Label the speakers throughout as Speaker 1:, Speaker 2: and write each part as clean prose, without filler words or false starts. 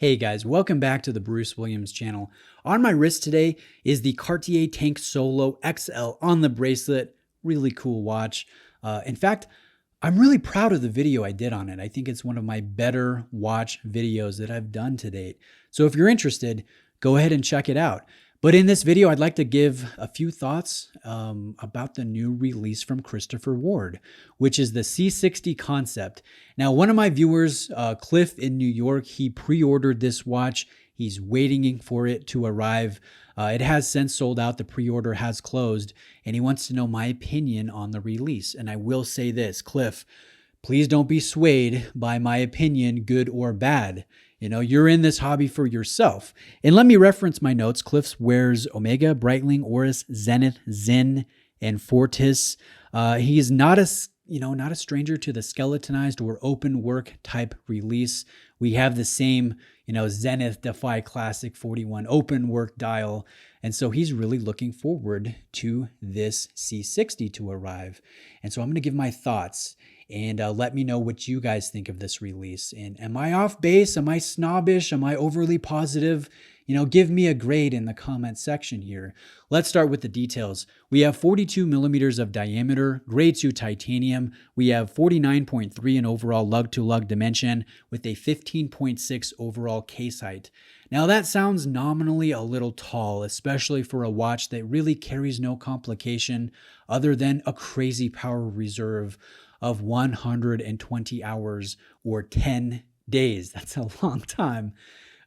Speaker 1: Hey guys, welcome back to the Bruce Williams channel. On my wrist today is the Cartier Tank Solo XL on the bracelet. Really cool watch. In fact, I'm really proud of the video I did on it. I think it's one of my better watch videos that I've done to date. So if you're interested, go ahead and check it out. But in this video, I'd like to give a few thoughts about the new release from Christopher Ward, which is the C60 Concept. Now, one of my viewers, Cliff in New York, he pre-ordered this watch. He's waiting for it to arrive. It has since sold out. The pre-order has closed, and he wants to know my opinion on the release. And I will say this, Cliff, please don't be swayed by my opinion, good or bad. You know, you're in this hobby for yourself. And let me reference my notes. Cliff wears Omega, Breitling, Oris, Zenith, Zen, and Fortis. He's not a stranger to the skeletonized or open work type release. We have the same, Zenith Defy Classic 41 open work dial. And so he's really looking forward to this C60 to arrive. And so I'm going to give my thoughts and let me know what you guys think of this release. And am I off base? Am I snobbish? Am I overly positive? Give me a grade in the comment section here. Let's start with the details. We have 42 millimeters of diameter, grade 2 titanium. We have 49.3 in overall lug-to-lug dimension with a 15.6 overall case height. Now that sounds nominally a little tall, especially for a watch that really carries no complication other than a crazy power reserve of 120 hours or 10 days. That's a long time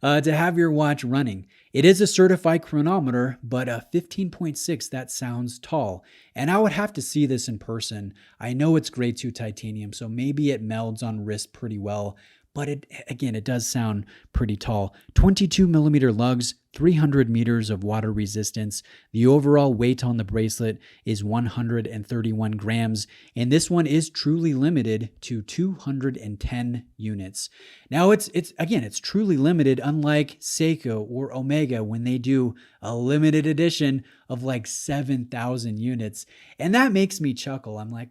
Speaker 1: to have your watch running. It is a certified chronometer, but a 15.6, that sounds tall. And I would have to see this in person. I know it's grade 2 titanium, so maybe it melds on wrist pretty well. But it does sound pretty tall. 22 millimeter lugs, 300 meters of water resistance. The overall weight on the bracelet is 131 grams. And this one is truly limited to 210 units. Now it's truly limited, unlike Seiko or Omega when they do a limited edition of like 7,000 units. And that makes me chuckle. I'm like,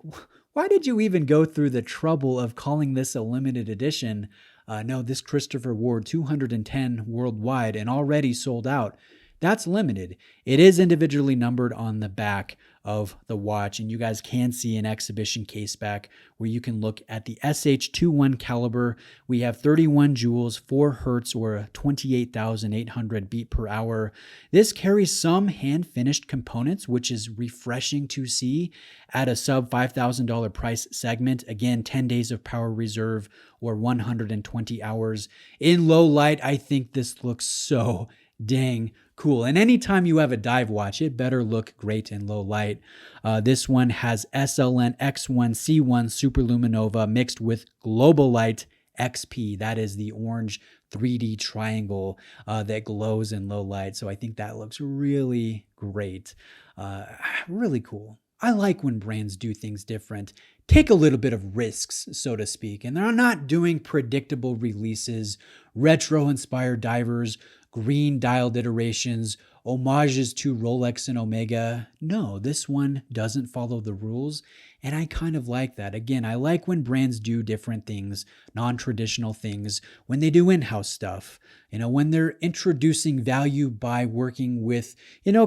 Speaker 1: why did you even go through the trouble of calling this a limited edition? No, this Christopher Ward 210 worldwide and already sold out. That's limited. It is individually numbered on the back of the watch, and you guys can see an exhibition case back where you can look at the SH21 caliber. We have 31 joules, 4 hertz, or 28,800 beat per hour. This carries some hand-finished components, which is refreshing to see at a sub $5,000 price segment. Again, 10 days of power reserve or 120 hours. In low light, I think this looks so dang cool. And anytime you have a dive watch, it better look great in low light. This one has SLN X1 C1 Superluminova mixed with Global Light XP. That is the orange 3D triangle that glows in low light. So I think that looks really great. Really cool. I like when brands do things different, take a little bit of risks, so to speak, and they're not doing predictable releases, retro-inspired divers, green dialed iterations, homages to Rolex and Omega. No, this one doesn't follow the rules, and I kind of like that. Again, I like when brands do different things, non-traditional things, when they do in-house stuff, when they're introducing value by working with,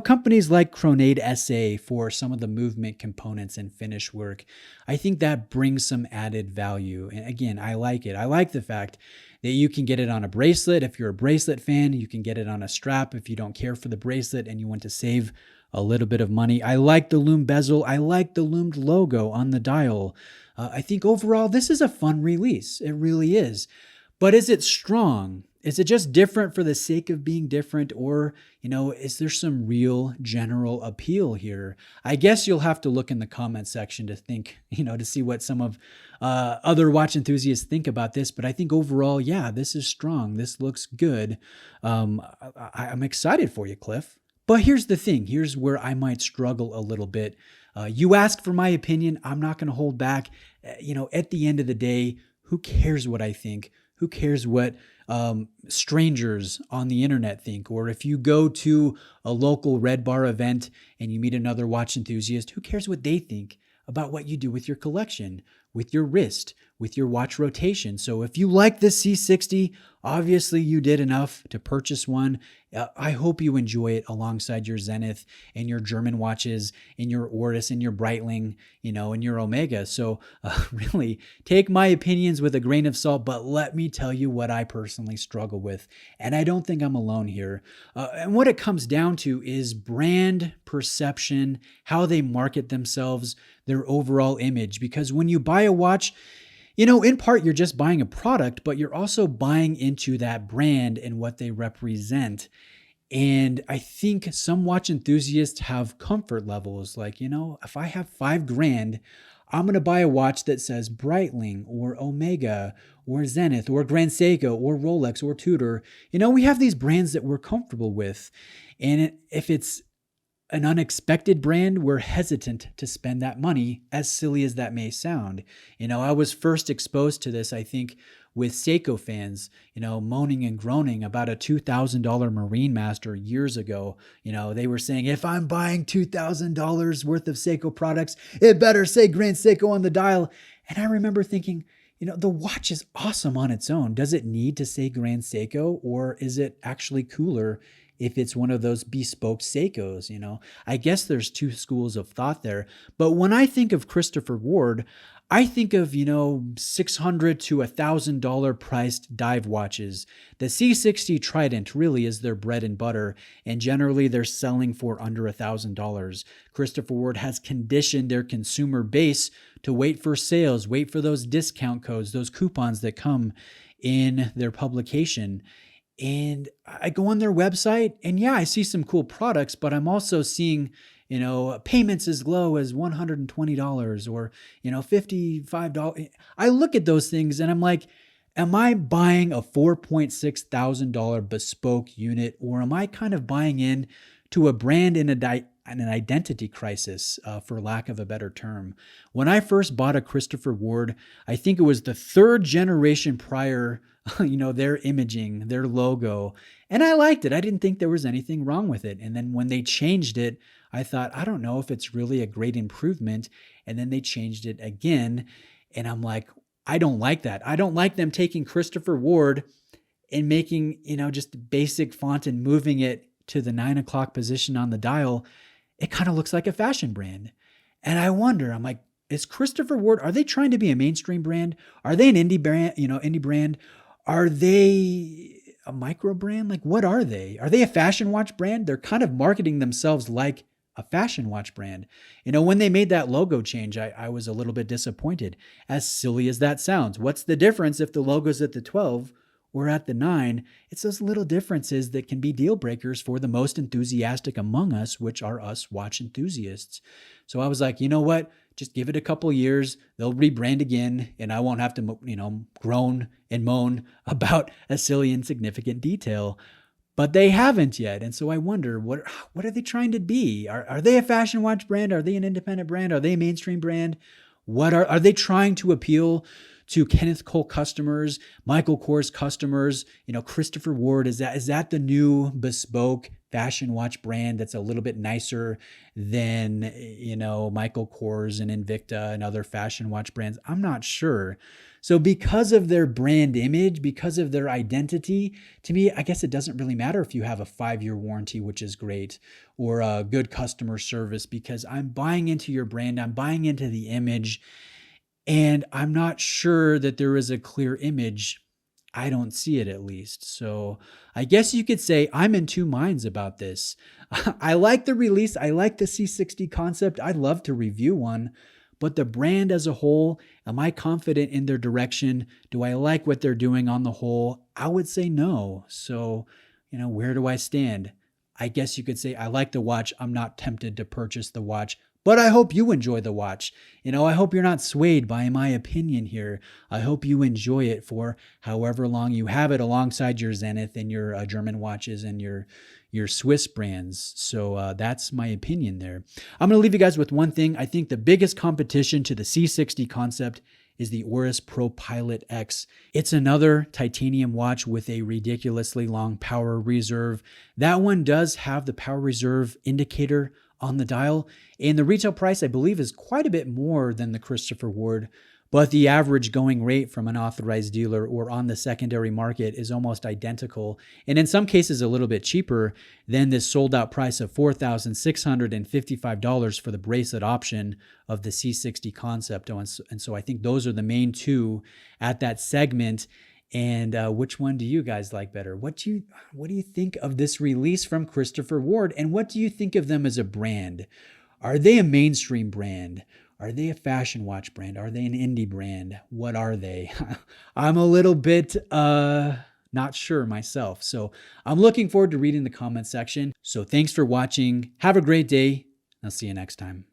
Speaker 1: companies like Chronometer SA for some of the movement components and finish work. I think that brings some added value. And again, I like it. I like the fact that you can get it on a bracelet. If you're a bracelet fan, you can get it on a strap if you don't care for the bracelet and you want to save a little bit of money. I like the Lume bezel. I like the Lume logo on the dial. I think overall, this is a fun release. It really is. But is it strong? Is it just different for the sake of being different? Or, is there some real general appeal here? I guess you'll have to look in the comment section to think, to see what some of other watch enthusiasts think about this. But I think overall, yeah, this is strong. This looks good. I'm excited for you, Cliff. But here's the thing. Here's where I might struggle a little bit. You ask for my opinion. I'm not going to hold back. At the end of the day, who cares what I think? Who cares what strangers on the internet think? Or if you go to a local Red Bar event and you meet another watch enthusiast, who cares what they think about what you do with your collection, with your wrist, with your watch rotation. So if you like this C60, obviously you did enough to purchase one. I hope you enjoy it alongside your Zenith and your German watches and your Oris and your Breitling, and your Omega. So really take my opinions with a grain of salt, but let me tell you what I personally struggle with. And I don't think I'm alone here. And what it comes down to is brand perception, how they market themselves, their overall image. Because when you buy a watch, in part, you're just buying a product, but you're also buying into that brand and what they represent. And I think some watch enthusiasts have comfort levels. Like, if I have $5,000, I'm going to buy a watch that says Breitling or Omega or Zenith or Grand Seiko or Rolex or Tudor. We have these brands that we're comfortable with. And if it's an unexpected brand, we're hesitant to spend that money, as silly as that may sound. I was first exposed to this, I think, with Seiko fans, moaning and groaning about a $2,000 Marine Master years ago. They were saying, if I'm buying $2,000 worth of Seiko products, it better say Grand Seiko on the dial. And I remember thinking, the watch is awesome on its own. Does it need to say Grand Seiko, or is it actually cooler if it's one of those bespoke Seikos? I guess there's two schools of thought there. But when I think of Christopher Ward, I think of, $600 to $1,000 priced dive watches. The C60 Trident really is their bread and butter, and generally they're selling for under $1,000. Christopher Ward has conditioned their consumer base to wait for sales, wait for those discount codes, those coupons that come in their publication. And I go on their website and I see some cool products, but I'm also seeing, payments as low as $120 or, $55. I look at those things and I'm like, am I buying a $4.6 thousand bespoke unit, or am I kind of buying in to a brand in an identity crisis, for lack of a better term? When I first bought a Christopher Ward, I think it was the third generation prior, their imaging, their logo, and I liked it. I didn't think there was anything wrong with it. And then when they changed it, I thought, I don't know if it's really a great improvement. And then they changed it again. And I'm like, I don't like that. I don't like them taking Christopher Ward and making, just basic font and moving it to the 9 o'clock position on the dial. It kind of looks like a fashion brand. And I wonder, I'm like, is Christopher Ward, are they trying to be a mainstream brand? Are they an indie brand? Are they a micro brand? Like, what are they? Are they a fashion watch brand? They're kind of marketing themselves like a fashion watch brand. When they made that logo change, I was a little bit disappointed. As silly as that sounds, what's the difference if the logo's at the 12 or at the 9? It's those little differences that can be deal breakers for the most enthusiastic among us, which are us watch enthusiasts. So I was like, you know what? Just give it a couple years. They'll rebrand again, and I won't have to, groan and moan about a silly, insignificant detail. But they haven't yet. And so I wonder, what are they trying to be? Are they a fashion watch brand? Are they an independent brand? Are they a mainstream brand? What are they trying to appeal to Kenneth Cole customers, Michael Kors customers? Christopher Ward, is that the new bespoke fashion watch brand that's a little bit nicer than, Michael Kors and Invicta and other fashion watch brands? I'm not sure. So because of their brand image, because of their identity, to me, I guess it doesn't really matter if you have a 5-year warranty, which is great, or a good customer service, because I'm buying into your brand. I'm buying into the image, and I'm not sure that there is a clear image. I don't see it, at least. So I guess you could say I'm in two minds about this. I like the release. I like the C60 concept. I'd love to review one. But the brand as a whole, am I confident in their direction? Do I like what they're doing on the whole? I would say no. So, where do I stand? I guess you could say I like the watch. I'm not tempted to purchase the watch, but I hope you enjoy the watch. I hope you're not swayed by my opinion here. I hope you enjoy it for however long you have it alongside your Zenith and your German watches and your Swiss brands. So that's my opinion there. I'm going to leave you guys with one thing. I think the biggest competition to the C60 concept is the Oris Pro Pilot X. It's another titanium watch with a ridiculously long power reserve. That one does have the power reserve indicator on the dial, and the retail price, I believe, is quite a bit more than the Christopher Ward. but the average going rate from an authorized dealer or on the secondary market is almost identical, and in some cases a little bit cheaper than this sold out price of $4,655 for the bracelet option of the C60 Concept. And so I think those are the main two at that segment. And which one do you guys like better? What do you think of this release from Christopher Ward, and what do you think of them as a brand? Are they a mainstream brand? Are they a fashion watch brand? Are they an indie brand? What are they? I'm a little bit not sure myself. So I'm looking forward to reading the comment section. So thanks for watching. Have a great day. I'll see you next time.